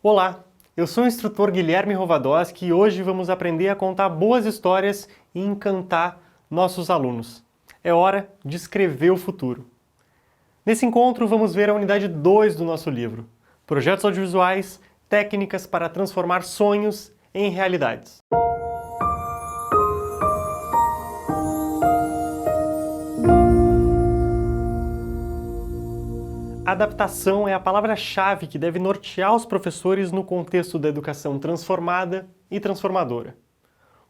Olá, eu sou o instrutor Guilherme Rovadowski e hoje vamos aprender a contar boas histórias e encantar nossos alunos. É hora de escrever o futuro. Nesse encontro vamos ver a unidade 2 do nosso livro, Projetos Audiovisuais, Técnicas para Transformar Sonhos em Realidades. Adaptação é a palavra-chave que deve nortear os professores no contexto da educação transformada e transformadora.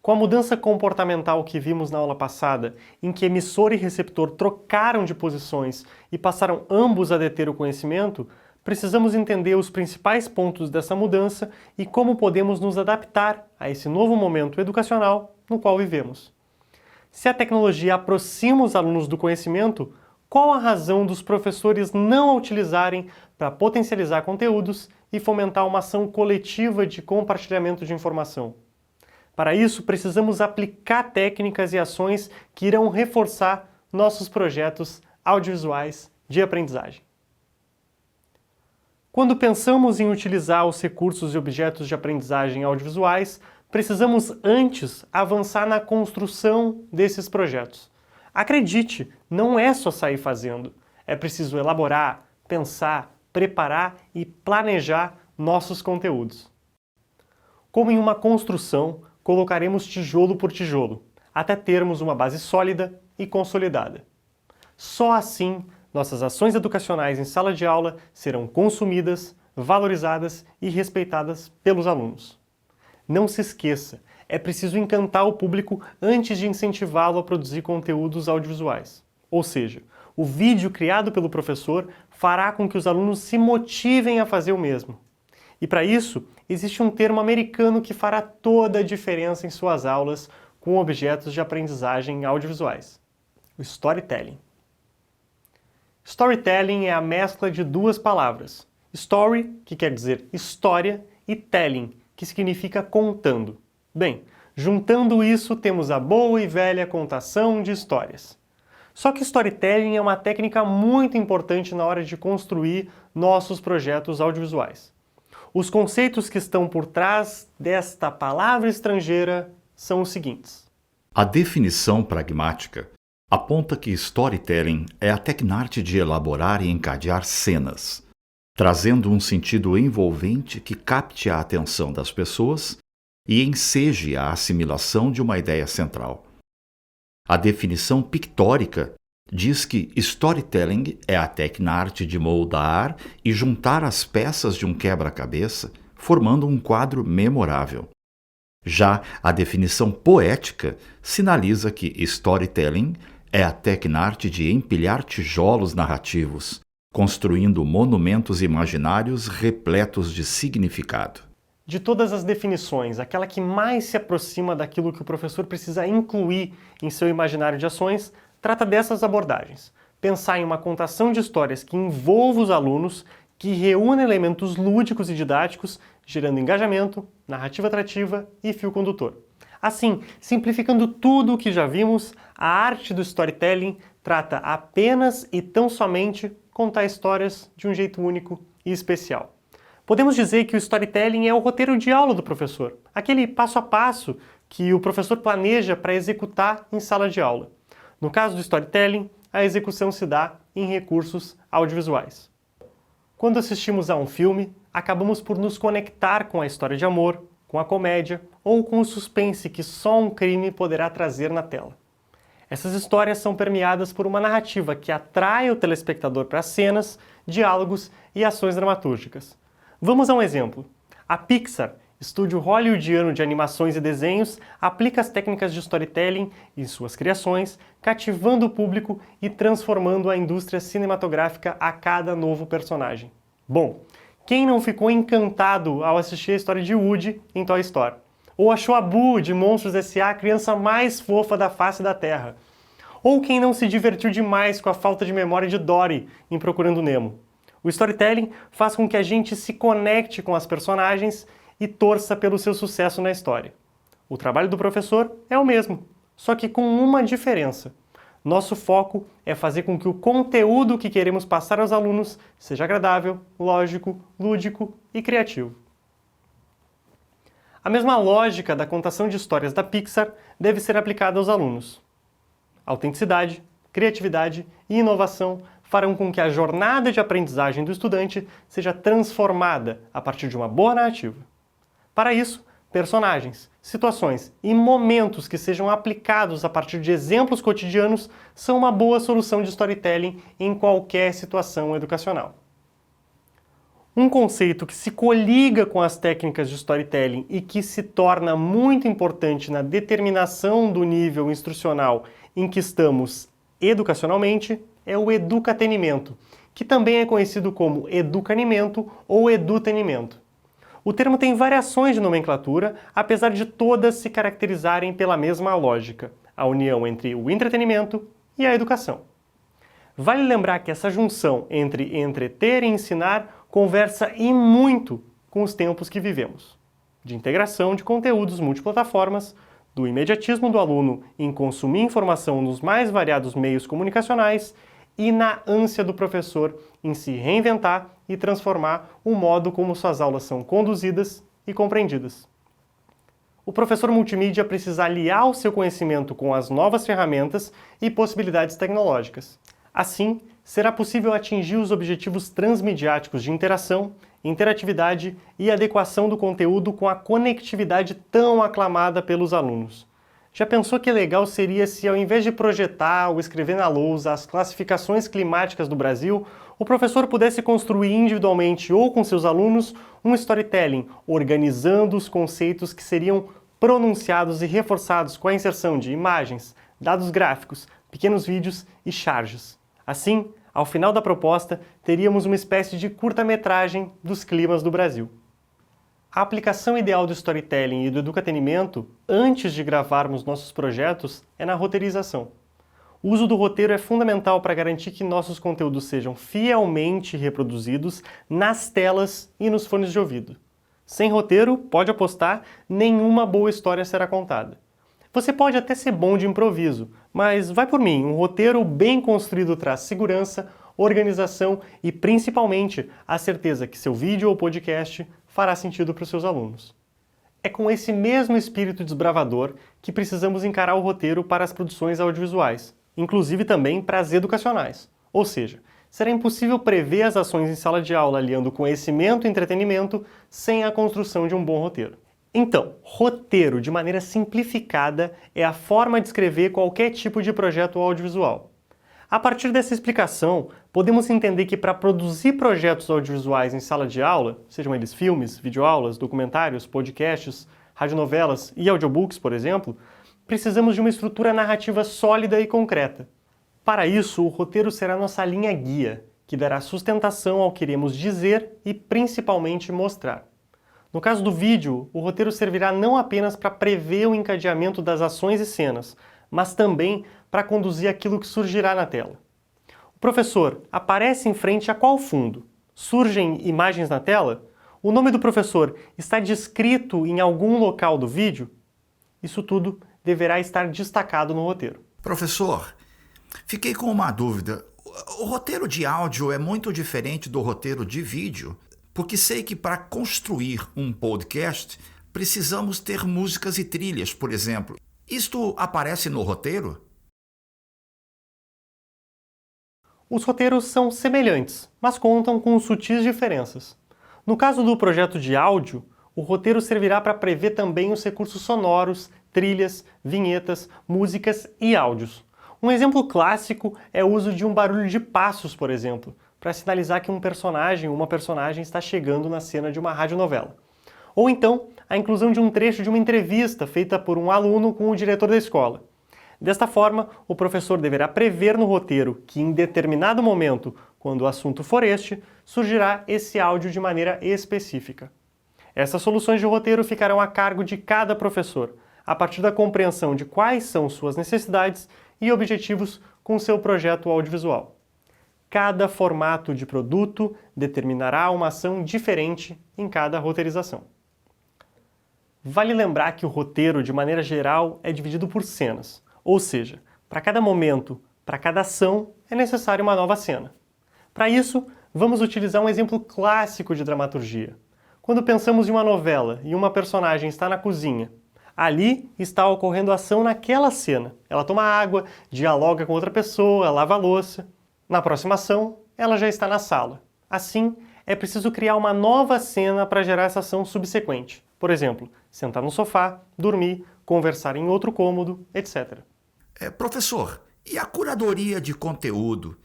Com a mudança comportamental que vimos na aula passada, em que emissor e receptor trocaram de posições e passaram ambos a deter o conhecimento, precisamos entender os principais pontos dessa mudança e como podemos nos adaptar a esse novo momento educacional no qual vivemos. Se a tecnologia aproxima os alunos do conhecimento, qual a razão dos professores não a utilizarem para potencializar conteúdos e fomentar uma ação coletiva de compartilhamento de informação? Para isso, precisamos aplicar técnicas e ações que irão reforçar nossos projetos audiovisuais de aprendizagem. Quando pensamos em utilizar os recursos e objetos de aprendizagem audiovisuais, precisamos antes avançar na construção desses projetos. Acredite, não é só sair fazendo. É preciso elaborar, pensar, preparar e planejar nossos conteúdos. Como em uma construção, colocaremos tijolo por tijolo, até termos uma base sólida e consolidada. Só assim, nossas ações educacionais em sala de aula serão consumidas, valorizadas e respeitadas pelos alunos. Não se esqueça, é preciso encantar o público antes de incentivá-lo a produzir conteúdos audiovisuais. Ou seja, o vídeo criado pelo professor fará com que os alunos se motivem a fazer o mesmo. E para isso, existe um termo americano que fará toda a diferença em suas aulas com objetos de aprendizagem audiovisuais: o storytelling. Storytelling é a mescla de duas palavras: story, que quer dizer história, e telling, que significa contando. Bem, juntando isso, temos a boa e velha contação de histórias. Só que storytelling é uma técnica muito importante na hora de construir nossos projetos audiovisuais. Os conceitos que estão por trás desta palavra estrangeira são os seguintes. A definição pragmática aponta que storytelling é a tecnarte de elaborar e encadear cenas, trazendo um sentido envolvente que capte a atenção das pessoas e enseje a assimilação de uma ideia central. A definição pictórica diz que storytelling é a tecnarte de moldar e juntar as peças de um quebra-cabeça, formando um quadro memorável. Já a definição poética sinaliza que storytelling é a tecnarte de empilhar tijolos narrativos, construindo monumentos imaginários repletos de significado. De todas as definições, aquela que mais se aproxima daquilo que o professor precisa incluir em seu imaginário de ações, trata dessas abordagens. Pensar em uma contação de histórias que envolva os alunos, que reúna elementos lúdicos e didáticos, gerando engajamento, narrativa atrativa e fio condutor. Assim, simplificando tudo o que já vimos, a arte do storytelling trata apenas e tão somente contar histórias de um jeito único e especial. Podemos dizer que o storytelling é o roteiro de aula do professor, aquele passo a passo que o professor planeja para executar em sala de aula. No caso do storytelling, a execução se dá em recursos audiovisuais. Quando assistimos a um filme, acabamos por nos conectar com a história de amor, com a comédia ou com o suspense que só um crime poderá trazer na tela. Essas histórias são permeadas por uma narrativa que atrai o telespectador para cenas, diálogos e ações dramatúrgicas. Vamos a um exemplo. A Pixar, estúdio hollywoodiano de animações e desenhos, aplica as técnicas de storytelling em suas criações, cativando o público e transformando a indústria cinematográfica a cada novo personagem. Bom, quem não ficou encantado ao assistir a história de Woody em Toy Story? Ou achou a Boo, de Monstros S.A., a criança mais fofa da face da Terra. Ou quem não se divertiu demais com a falta de memória de Dory em Procurando Nemo. O storytelling faz com que a gente se conecte com as personagens e torça pelo seu sucesso na história. O trabalho do professor é o mesmo, só que com uma diferença. Nosso foco é fazer com que o conteúdo que queremos passar aos alunos seja agradável, lógico, lúdico e criativo. A mesma lógica da contação de histórias da Pixar deve ser aplicada aos alunos. Autenticidade, criatividade e inovação farão com que a jornada de aprendizagem do estudante seja transformada a partir de uma boa narrativa. Para isso, personagens, situações e momentos que sejam aplicados a partir de exemplos cotidianos são uma boa solução de storytelling em qualquer situação educacional. Um conceito que se coliga com as técnicas de storytelling e que se torna muito importante na determinação do nível instrucional em que estamos educacionalmente é o educatenimento, que também é conhecido como educanimento ou edutenimento. O termo tem variações de nomenclatura, apesar de todas se caracterizarem pela mesma lógica, a união entre o entretenimento e a educação. Vale lembrar que essa junção entre entreter e ensinar conversa e muito com os tempos que vivemos, de integração de conteúdos multiplataformas, do imediatismo do aluno em consumir informação nos mais variados meios comunicacionais e na ânsia do professor em se reinventar e transformar o modo como suas aulas são conduzidas e compreendidas. O professor multimídia precisa aliar o seu conhecimento com as novas ferramentas e possibilidades tecnológicas. Assim, será possível atingir os objetivos transmediáticos de interação, interatividade e adequação do conteúdo com a conectividade tão aclamada pelos alunos. Já pensou que legal seria se, ao invés de projetar ou escrever na lousa as classificações climáticas do Brasil, o professor pudesse construir individualmente ou com seus alunos um storytelling, organizando os conceitos que seriam pronunciados e reforçados com a inserção de imagens, dados gráficos, pequenos vídeos e charges. Assim, ao final da proposta, teríamos uma espécie de curta-metragem dos climas do Brasil. A aplicação ideal do storytelling e do educatenimento, antes de gravarmos nossos projetos, é na roteirização. O uso do roteiro é fundamental para garantir que nossos conteúdos sejam fielmente reproduzidos nas telas e nos fones de ouvido. Sem roteiro, pode apostar, nenhuma boa história será contada. Você pode até ser bom de improviso, mas vai por mim, um roteiro bem construído traz segurança, organização e, principalmente, a certeza que seu vídeo ou podcast fará sentido para os seus alunos. É com esse mesmo espírito desbravador que precisamos encarar o roteiro para as produções audiovisuais, inclusive também para as educacionais. Ou seja, será impossível prever as ações em sala de aula aliando conhecimento e entretenimento sem a construção de um bom roteiro. Então, roteiro, de maneira simplificada, é a forma de escrever qualquer tipo de projeto audiovisual. A partir dessa explicação, podemos entender que para produzir projetos audiovisuais em sala de aula, sejam eles filmes, videoaulas, documentários, podcasts, radionovelas e audiobooks, por exemplo, precisamos de uma estrutura narrativa sólida e concreta. Para isso, o roteiro será nossa linha guia, que dará sustentação ao que iremos dizer e principalmente mostrar. No caso do vídeo, o roteiro servirá não apenas para prever o encadeamento das ações e cenas, mas também para conduzir aquilo que surgirá na tela. O professor aparece em frente a qual fundo? Surgem imagens na tela? O nome do professor está descrito em algum local do vídeo? Isso tudo deverá estar destacado no roteiro. Professor, fiquei com uma dúvida. O roteiro de áudio é muito diferente do roteiro de vídeo, porque sei que para construir um podcast precisamos ter músicas e trilhas, por exemplo. Isto aparece no roteiro? Os roteiros são semelhantes, mas contam com sutis diferenças. No caso do projeto de áudio, o roteiro servirá para prever também os recursos sonoros, trilhas, vinhetas, músicas e áudios. Um exemplo clássico é o uso de um barulho de passos, por exemplo, para sinalizar que um personagem ou uma personagem está chegando na cena de uma radionovela. Ou então, a inclusão de um trecho de uma entrevista feita por um aluno com o diretor da escola. Desta forma, o professor deverá prever no roteiro que em determinado momento, quando o assunto for este, surgirá esse áudio de maneira específica. Essas soluções de roteiro ficarão a cargo de cada professor, a partir da compreensão de quais são suas necessidades e objetivos com seu projeto audiovisual. Cada formato de produto determinará uma ação diferente em cada roteirização. Vale lembrar que o roteiro, de maneira geral, é dividido por cenas, ou seja, para cada momento, para cada ação, é necessária uma nova cena. Para isso, vamos utilizar um exemplo clássico de dramaturgia. Quando pensamos em uma novela e uma personagem está na cozinha, ali está ocorrendo a ação naquela cena. Ela toma água, dialoga com outra pessoa, lava a louça. Na próxima ação, ela já está na sala. Assim, é preciso criar uma nova cena para gerar essa ação subsequente. Por exemplo, sentar no sofá, dormir, conversar em outro cômodo, etc. Professor, e a curadoria de conteúdo?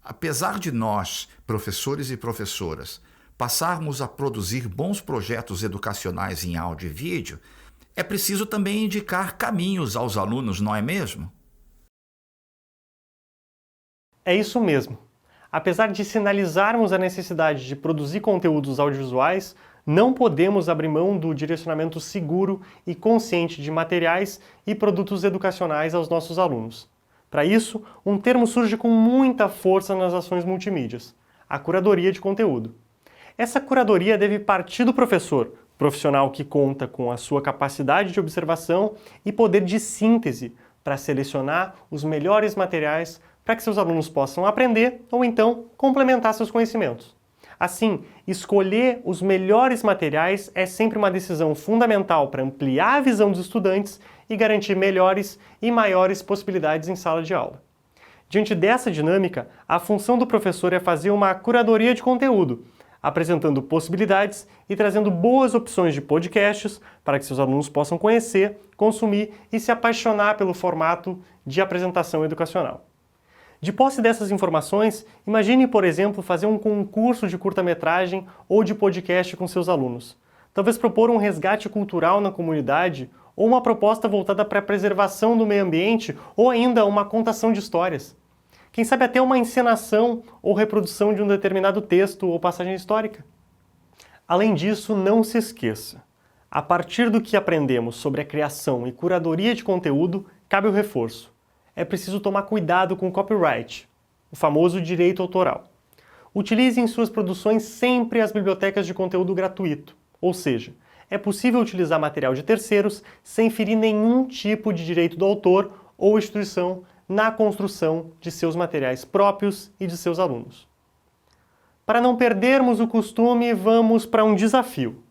Apesar de nós, professores e professoras, passarmos a produzir bons projetos educacionais em áudio e vídeo, é preciso também indicar caminhos aos alunos, não é mesmo? É isso mesmo. Apesar de sinalizarmos a necessidade de produzir conteúdos audiovisuais, não podemos abrir mão do direcionamento seguro e consciente de materiais e produtos educacionais aos nossos alunos. Para isso, um termo surge com muita força nas ações multimídias: a curadoria de conteúdo. Essa curadoria deve partir do professor, profissional que conta com a sua capacidade de observação e poder de síntese para selecionar os melhores materiais para que seus alunos possam aprender ou então complementar seus conhecimentos. Assim, escolher os melhores materiais é sempre uma decisão fundamental para ampliar a visão dos estudantes e garantir melhores e maiores possibilidades em sala de aula. Diante dessa dinâmica, a função do professor é fazer uma curadoria de conteúdo, apresentando possibilidades e trazendo boas opções de podcasts para que seus alunos possam conhecer, consumir e se apaixonar pelo formato de apresentação educacional. De posse dessas informações, imagine, por exemplo, fazer um concurso de curta-metragem ou de podcast com seus alunos. Talvez propor um resgate cultural na comunidade ou uma proposta voltada para a preservação do meio ambiente ou ainda uma contação de histórias. Quem sabe até uma encenação ou reprodução de um determinado texto ou passagem histórica. Além disso, não se esqueça, a partir do que aprendemos sobre a criação e curadoria de conteúdo, cabe o reforço. É preciso tomar cuidado com o copyright, o famoso direito autoral. Utilize em suas produções sempre as bibliotecas de conteúdo gratuito, ou seja, é possível utilizar material de terceiros sem ferir nenhum tipo de direito do autor ou instituição na construção de seus materiais próprios e de seus alunos. Para não perdermos o costume, vamos para um desafio.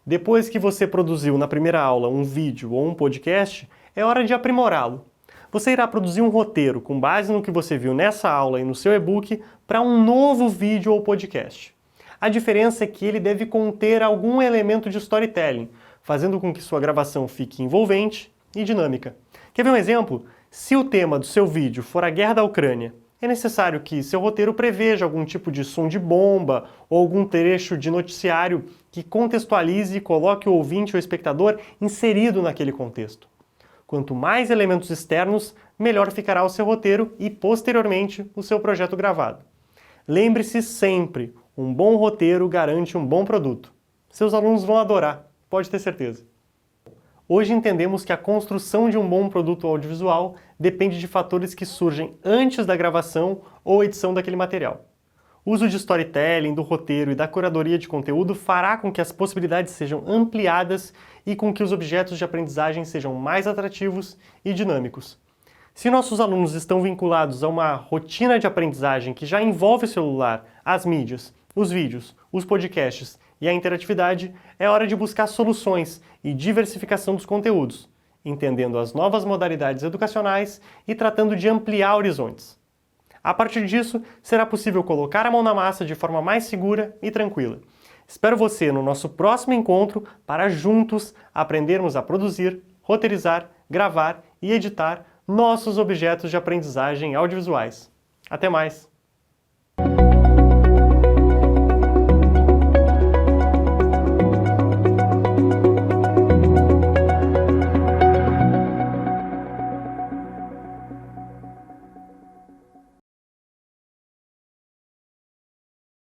Depois que você produziu na primeira aula um vídeo ou um podcast, é hora de aprimorá-lo. Você irá produzir um roteiro com base no que você viu nessa aula e no seu e-book para um novo vídeo ou podcast. A diferença é que ele deve conter algum elemento de storytelling, fazendo com que sua gravação fique envolvente e dinâmica. Quer ver um exemplo? Se o tema do seu vídeo for a guerra da Ucrânia, é necessário que seu roteiro preveja algum tipo de som de bomba ou algum trecho de noticiário que contextualize e coloque o ouvinte ou espectador inserido naquele contexto. Quanto mais elementos externos, melhor ficará o seu roteiro e, posteriormente, o seu projeto gravado. Lembre-se sempre, um bom roteiro garante um bom produto. Seus alunos vão adorar, pode ter certeza. Hoje entendemos que a construção de um bom produto audiovisual depende de fatores que surgem antes da gravação ou edição daquele material. O uso de storytelling, do roteiro e da curadoria de conteúdo fará com que as possibilidades sejam ampliadas e com que os objetos de aprendizagem sejam mais atrativos e dinâmicos. Se nossos alunos estão vinculados a uma rotina de aprendizagem que já envolve o celular, as mídias, os vídeos, os podcasts e a interatividade, é hora de buscar soluções e diversificação dos conteúdos, entendendo as novas modalidades educacionais e tratando de ampliar horizontes. A partir disso, será possível colocar a mão na massa de forma mais segura e tranquila. Espero você no nosso próximo encontro para juntos aprendermos a produzir, roteirizar, gravar e editar nossos objetos de aprendizagem audiovisuais. Até mais!